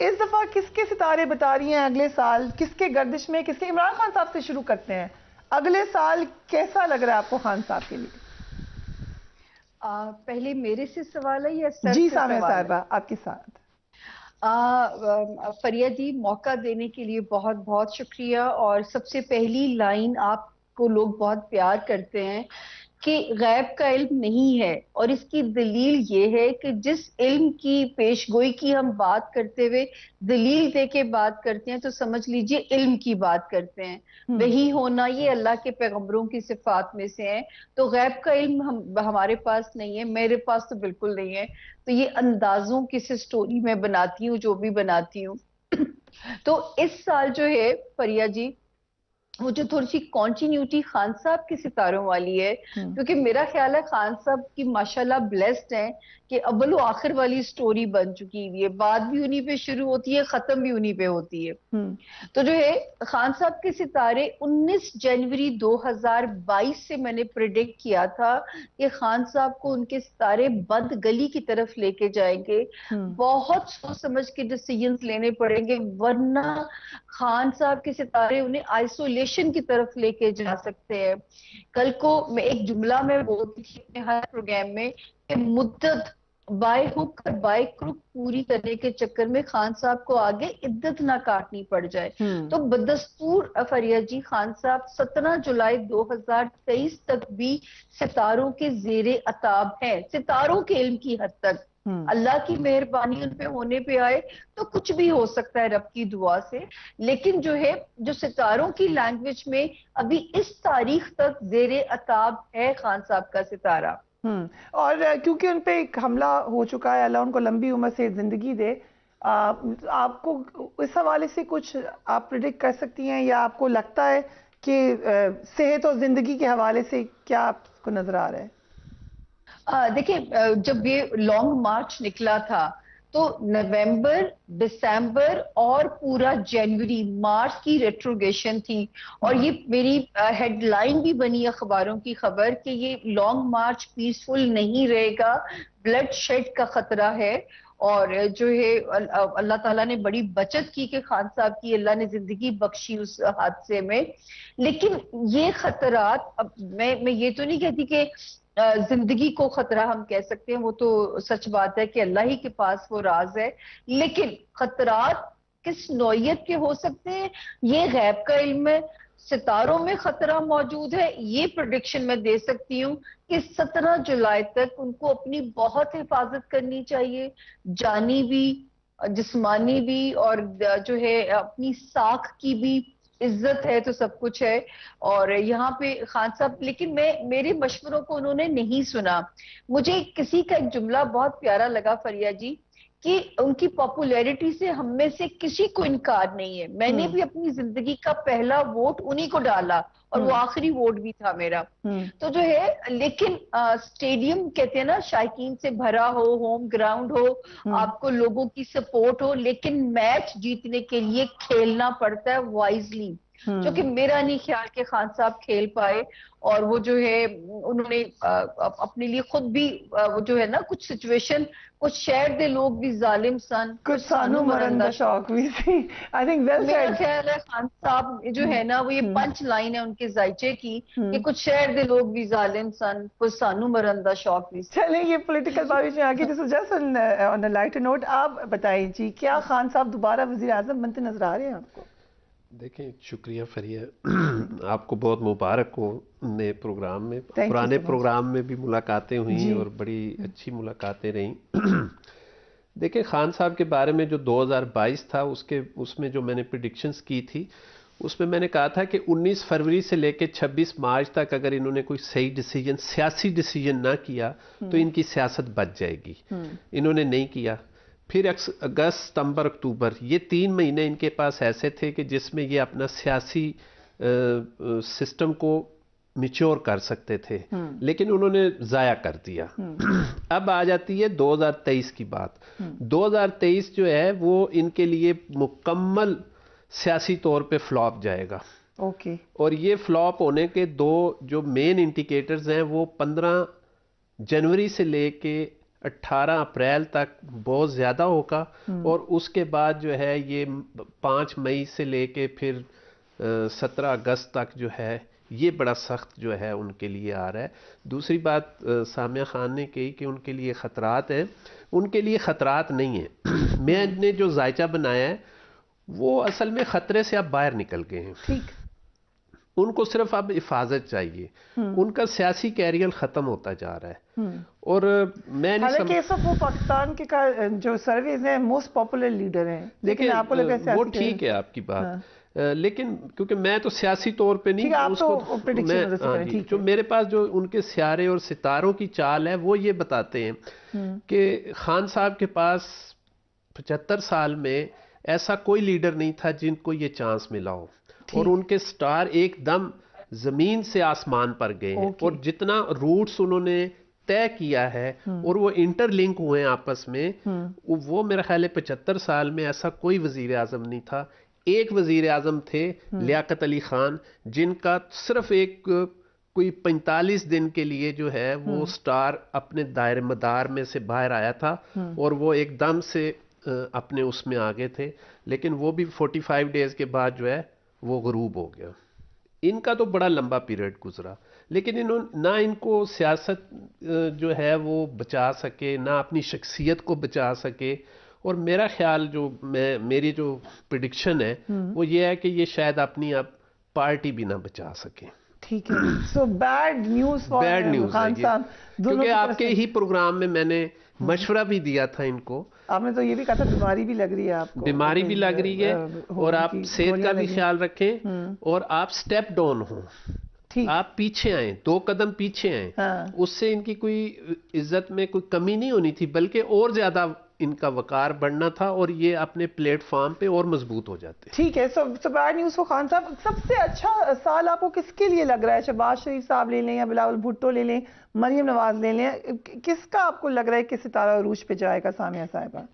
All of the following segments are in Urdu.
اس دفعہ کس کے ستارے بتا رہی ہیں اگلے سال کس کے گردش میں، کس کے؟ عمران خان صاحب سے شروع کرتے ہیں، اگلے سال کیسا لگ رہا ہے آپ کو خان صاحب کے لیے؟ پہلے میرے سے سوال ہے یا سر جی سے سامعہ سوال ہے؟ صاحبہ آپ کے ساتھ۔ فریہ جی، موقع دینے کے لیے بہت بہت شکریہ، اور سب سے پہلی لائن آپ کو لوگ بہت پیار کرتے ہیں کہ غیب کا علم نہیں ہے، اور اس کی دلیل یہ ہے کہ جس علم کی پیش گوئی کی ہم بات کرتے ہوئے دلیل دے کے بات کرتے ہیں تو سمجھ لیجئے علم کی بات کرتے ہیں۔ وہی ہونا یہ اللہ کے پیغمبروں کی صفات میں سے ہیں، تو غیب کا علم ہمارے پاس نہیں ہے، میرے پاس تو بالکل نہیں ہے۔ تو یہ اندازوں کسی سٹوری میں بناتی ہوں جو بھی بناتی ہوں۔ تو اس سال جو ہے فریہ جی، وہ جو تھوڑی سی کانٹینیوٹی خان صاحب کے ستاروں والی ہے، کیونکہ میرا خیال ہے خان صاحب کی ماشاءاللہ بلیسڈ ہیں کہ اول و آخر والی سٹوری بن چکی ہوئی ہے، بات بھی انہی پہ شروع ہوتی ہے، ختم بھی انہی پہ ہوتی ہے۔ تو جو ہے خان صاحب کے ستارے 19 جنوری 2022 سے میں نے پریڈکٹ کیا تھا کہ خان صاحب کو ان کے ستارے بد گلی کی طرف لے کے جائیں گے، بہت سوچ سمجھ کے ڈیسیژنز لینے پڑیں گے، ورنہ خان صاحب کے ستارے انہیں آئسولیشن کی طرف لے کے جا سکتے ہیں۔ کل کو میں ایک جملہ میں بولتی تھی اپنے ہر پروگرام میں کہ مدت بائی ہک اور بائی کروک پوری کرنے کے چکر میں خان صاحب کو آگے عدت نہ کاٹنی پڑ جائے۔ تو بدستور فریہ جی خان صاحب 17 جولائی 2023 تک بھی ستاروں کے زیر عتاب ہیں، ستاروں کے علم کی حد تک۔ اللہ کی مہربانی ان پہ ہونے پہ آئے تو کچھ بھی ہو سکتا ہے رب کی دعا سے، لیکن جو ہے جو ستاروں کی لینگویج میں ابھی اس تاریخ تک زیر عتاب ہے خان صاحب کا ستارہ۔ اور کیونکہ ان پہ ایک حملہ ہو چکا ہے، اللہ ان کو لمبی عمر سے زندگی دے، آپ کو اس حوالے سے کچھ آپ پریڈکٹ کر سکتی ہیں، یا آپ کو لگتا ہے کہ صحت اور زندگی کے حوالے سے کیا آپ کو نظر آ رہا ہے؟ دیکھیں، جب یہ لانگ مارچ نکلا تھا تو نومبر، دسمبر اور پورا جنوری مارچ کی ریٹروگیشن تھی، اور یہ میری ہیڈ لائن بھی بنی اخباروں کی خبر کہ یہ لانگ مارچ پیسفل نہیں رہے گا، بلڈ شیڈ کا خطرہ ہے۔ اور جو ہے اللہ تعالیٰ نے بڑی بچت کی کہ خان صاحب کی اللہ نے زندگی بخشی اس حادثے میں، لیکن یہ خطرات، میں یہ تو نہیں کہتی کہ زندگی کو خطرہ ہم کہہ سکتے ہیں، وہ تو سچ بات ہے کہ اللہ ہی کے پاس وہ راز ہے، لیکن خطرات کس نوعیت کے ہو سکتے ہیں یہ غیب کا علم ہے۔ ستاروں میں خطرہ موجود ہے یہ پریڈکشن میں دے سکتی ہوں کہ 17 جولائی تک ان کو اپنی بہت حفاظت کرنی چاہیے، جانی بھی، جسمانی بھی، اور جو ہے اپنی ساکھ کی بھی۔ عزت ہے تو سب کچھ ہے۔ اور یہاں پہ خان صاحب، لیکن میرے مشوروں کو انہوں نے نہیں سنا۔ مجھے کسی کا ایک جملہ بہت پیارا لگا فریہ جی کہ ان کی پاپولیرٹی سے ہم میں سے کسی کو انکار نہیں ہے، میں نے بھی اپنی زندگی کا پہلا ووٹ انہی کو ڈالا اور وہ آخری ووٹ بھی تھا میرا۔ تو جو ہے لیکن سٹیڈیم کہتے ہیں نا شائقین سے بھرا ہو، ہوم گراؤنڈ ہو، آپ کو لوگوں کی سپورٹ ہو، لیکن میچ جیتنے کے لیے کھیلنا پڑتا ہے وائزلی، جو کہ میرا نہیں خیال کہ خان صاحب کھیل پائے۔ اور وہ جو ہے انہوں نے اپنے لیے خود بھی وہ جو ہے نا کچھ سچویشن، کچھ شہر دے لوگ بھی ظالم سن، کچھ سانو مرندہ شوق بھی سی۔ I think well میرا said۔ خیال ہے خان صاحب جو ہے نا وہ یہ پنچ لائن ہے ان کے ذائچے کی کہ کچھ شہر دے لوگ بھی ظالم سن، کچھ سانو مرندہ شوق بھی سی۔ چلیں یہ پولیٹیکل بات میں آگے، this just on a lighter note, آپ بتائیں جی کیا خان صاحب دوبارہ وزیر اعظم بنتے نظر آ رہے ہیں آپ کو؟ دیکھیں، شکریہ فریہ، آپ کو بہت مبارک ہو نئے پروگرام میں، پرانے پروگرام میں بھی ملاقاتیں ہوئیں اور بڑی اچھی ملاقاتیں رہیں۔ دیکھیں خان صاحب کے بارے میں جو 2022 تھا اس میں جو میں نے پریڈکشنز کی تھی، اس میں نے کہا تھا کہ 19 فروری سے لے کے 26 مارچ تک اگر انہوں نے کوئی صحیح ڈیسیجن، سیاسی ڈیسیجن نہ کیا تو ان کی سیاست بچ جائے گی۔ انہوں نے نہیں کیا۔ پھر اگست، ستمبر، اکتوبر، یہ 3 مہینے ان کے پاس ایسے تھے کہ جس میں یہ اپنا سیاسی سسٹم کو میچور کر سکتے تھے، لیکن انہوں نے ضائع کر دیا۔ اب آ جاتی ہے 2023 کی بات۔ 2023 جو ہے وہ ان کے لیے مکمل سیاسی طور پہ فلاپ جائے گا۔ اور یہ فلاپ ہونے کے دو جو مین انڈیکیٹرز ہیں وہ 15 جنوری سے لے کے 18 اپریل تک بہت زیادہ ہوگا، اور اس کے بعد جو ہے یہ 5 مئی سے لے کے پھر 17 اگست تک جو ہے یہ بڑا سخت جو ہے ان کے لیے آ رہا ہے۔ دوسری بات سامیہ خان نے کہی کہ ان کے لیے خطرات ہیں، ان کے لیے خطرات نہیں ہیں۔ میں نے جو ذائچہ بنایا ہے وہ اصل میں خطرے سے اب باہر نکل گئے ہیں، ٹھیک، ان کو صرف اب حفاظت چاہیے، ان کا سیاسی کیریئر ختم ہوتا جا رہا ہے۔ اور میں نہیں حالانکہ اس وقت وہ پاکستان کے جو سرویز ہیں موسٹ پاپولر لیڈر ہیں، لیکن آپ کو لگا ہے وہ ٹھیک ہے آپ کی بات، لیکن کیونکہ میں تو سیاسی طور پہ نہیں، جو میرے پاس جو ان کے سیارے اور ستاروں کی چال ہے وہ یہ بتاتے ہیں کہ خان صاحب کے پاس 75 سال میں ایسا کوئی لیڈر نہیں تھا جن کو یہ چانس ملا ہو، اور ان کے سٹار ایک دم زمین سے آسمان پر گئے ہیں، اور جتنا روٹس انہوں نے طے کیا ہے اور وہ انٹر لنک ہوئے ہیں آپس میں، وہ میرا خیال ہے 75 سال میں ایسا کوئی وزیر اعظم نہیں تھا۔ ایک وزیر اعظم تھے لیاقت علی خان، جن کا صرف ایک کوئی 45 دن کے لیے جو ہے وہ سٹار اپنے دائرے مدار میں سے باہر آیا تھا، اور وہ ایک دم سے اپنے اس میں آگے تھے، لیکن وہ بھی 45 ڈیز کے بعد جو ہے وہ غروب ہو گیا۔ ان کا تو بڑا لمبا پیریڈ گزرا، لیکن نہ ان کو سیاست جو ہے وہ بچا سکے، نہ اپنی شخصیت کو بچا سکے، اور میرا خیال جو میری جو پریڈکشن ہے وہ یہ ہے کہ یہ شاید اپنی اب پارٹی بھی نہ بچا سکے۔ ٹھیک ہے، سو بیڈ نیوز خان صاحب، کیونکہ آپ کے ہی پروگرام میں نے مشورہ بھی دیا تھا ان کو، آپ نے تو یہ بھی کہا تھا بیماری بھی لگ رہی ہے آپ کو، بیماری بھی لگ رہی ہے، اور آپ صحت کا بھی خیال رکھیں، اور آپ سٹیپ ڈاؤن ہوں، آپ پیچھے آئیں، 2 قدم پیچھے آئیں، اس سے ان کی کوئی عزت میں کوئی کمی نہیں ہونی تھی، بلکہ اور زیادہ ان کا وقار بڑھنا تھا، اور یہ اپنے پلیٹ فارم پہ اور مضبوط ہو جاتے۔ ٹھیک ہے، so bad news for Khan صاحب، سب سے اچھا سال آپ کو کس کے لیے لگ رہا ہے؟ شہباز شریف صاحب لے لیں یا بلاول بھٹو لے لیں، مریم نواز لے لیں، کس کا آپ کو لگ رہا ہے کہ ستارہ عروج پہ جائے گا سامیہ صاحبہ؟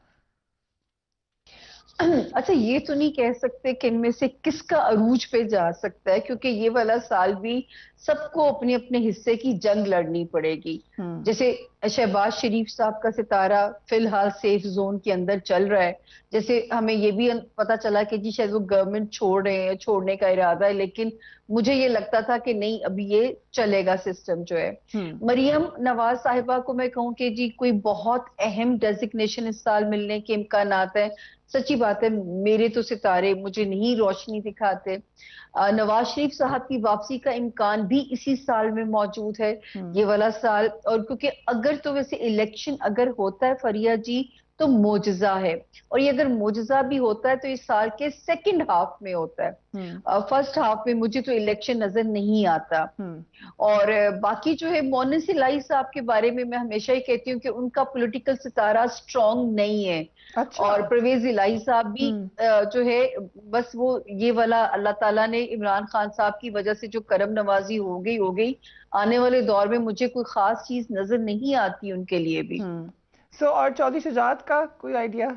اچھا، یہ تو نہیں کہہ سکتے کہ ان میں سے کس کا عروج پہ جا سکتا ہے، کیونکہ یہ والا سال بھی سب کو اپنے اپنے حصے کی جنگ لڑنی پڑے گی۔ جیسے شہباز شریف صاحب کا ستارہ فی الحال سیف زون کے اندر چل رہا ہے، جیسے ہمیں یہ بھی پتا چلا کہ جی شاید وہ گورنمنٹ چھوڑ رہے ہیں، چھوڑنے کا ارادہ ہے، لیکن مجھے یہ لگتا تھا کہ نہیں، ابھی یہ چلے گا سسٹم جو ہے۔ مریم نواز صاحبہ کو میں کہوں کہ جی کوئی بہت اہم ڈیزگنیشن اس سال ملنے کے امکانات ہیں، سچی بات ہے میرے تو ستارے مجھے نہیں روشنی دکھاتے۔ نواز شریف صاحب کی واپسی کا امکان بھی اسی سال میں موجود ہے، یہ والا سال، اور کیونکہ اگر تو ویسے الیکشن اگر ہوتا ہے فریہ جی تو معجزہ ہے، اور یہ اگر معجزہ بھی ہوتا ہے تو اس سال کے سیکنڈ ہاف میں ہوتا ہے، فرسٹ ہاف میں مجھے تو الیکشن نظر نہیں آتا۔ اور باقی جو ہے مونس الہی صاحب کے بارے میں ہمیشہ ہی کہتی ہوں کہ ان کا پولیٹیکل ستارہ سٹرونگ نہیں ہے، اور پرویز الہی صاحب بھی جو ہے بس وہ یہ والا اللہ تعالیٰ نے عمران خان صاحب کی وجہ سے جو کرم نوازی ہو گئی، آنے والے دور میں مجھے کوئی خاص چیز نظر نہیں آتی ان کے لیے بھی۔ اور چودھری شجاعت کا کوئی آئیڈیا؟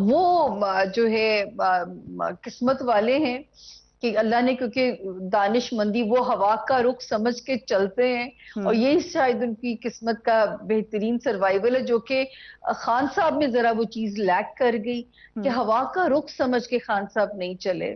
وہ جو ہے قسمت والے ہیں کہ اللہ نے، کیونکہ دانش مندی، وہ ہوا کا رخ سمجھ کے چلتے ہیں، اور یہی شاید ان کی قسمت کا بہترین سروائیول ہے، جو کہ خان صاحب میں ذرا وہ چیز لیک کر گئی کہ ہوا کا رخ سمجھ کے خان صاحب نہیں چلے۔